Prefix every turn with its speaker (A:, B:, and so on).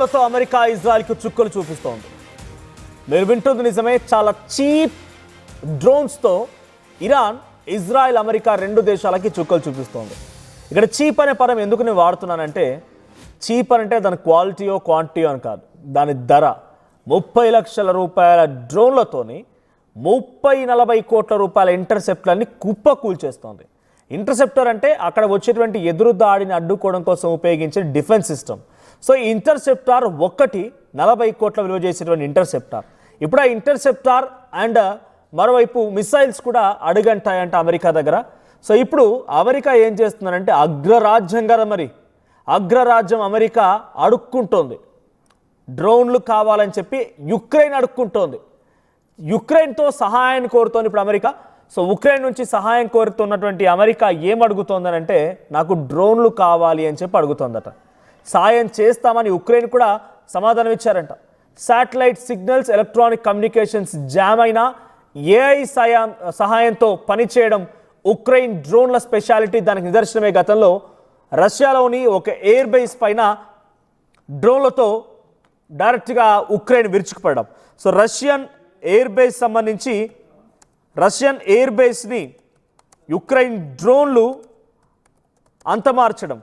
A: డ్రోన్లతో అమెరికా ఇజ్రాయెల్కు చుక్కలు చూపిస్తోంది. మీరు వింటుంది నిజమే. చాలా చీప్ డ్రోన్స్తో ఇరాన్, ఇజ్రాయెల్, అమెరికా రెండు దేశాలకి చుక్కలు చూపిస్తోంది. ఇక్కడ చీప్ అనే పదం ఎందుకు నేను వాడుతున్నానంటే, చీప్ అంటే దాని క్వాలిటీయో క్వాంటిటీయో అని కాదు, దాని ధర 30 లక్షల రూపాయల డ్రోన్లతోని 30-40 కోట్ల రూపాయల ఇంటర్సెప్టర్ని కుప్పకూల్చేస్తోంది. ఇంటర్సెప్టర్ అంటే అక్కడ వచ్చేటువంటి ఎదురు దాడిని అడ్డుకోవడం కోసం ఉపయోగించే డిఫెన్స్ సిస్టమ్. సో ఈ ఇంటర్సెప్టార్ ఒక్కటి 40 కోట్ల విలువ చేసేటువంటి ఇంటర్సెప్టార్. ఇప్పుడు ఆ ఇంటర్సెప్టార్ అండ్ మరోవైపు మిసైల్స్ కూడా అడుగంటాయంట అమెరికా దగ్గర. సో ఇప్పుడు అమెరికా ఏం చేస్తుందంటే, అగ్రరాజ్యం కదా మరి, అగ్రరాజ్యం అమెరికా అడుక్కుంటోంది. డ్రోన్లు కావాలని చెప్పి యుక్రెయిన్ అడుక్కుంటోంది. యుక్రెయిన్తో సహాయాన్ని కోరుతోంది ఇప్పుడు అమెరికా. సో ఉక్రెయిన్ నుంచి సహాయం కోరుతున్నటువంటి అమెరికా ఏం అడుగుతోందని అంటే, నాకు డ్రోన్లు కావాలి అని చెప్పి అడుగుతోందట. సాయం చేస్తామని ఉక్రెయిన్ కూడా సమాధానం ఇచ్చారంట. Satellite signals, electronic communications jam అయినా ఏఐ సహాయంతో పనిచేయడం ఉక్రెయిన్ డ్రోన్ల స్పెషాలిటీ. దానికి నిదర్శనమే గతంలో రష్యాలోని ఒక ఎయిర్ బేస్ పైన డ్రోన్లతో డైరెక్ట్గా ఉక్రెయిన్ విరుచుకుపడడం. సో రష్యన్ ఎయిర్ బేస్ని యుక్రెయిన్ డ్రోన్లు అంతమార్చడం.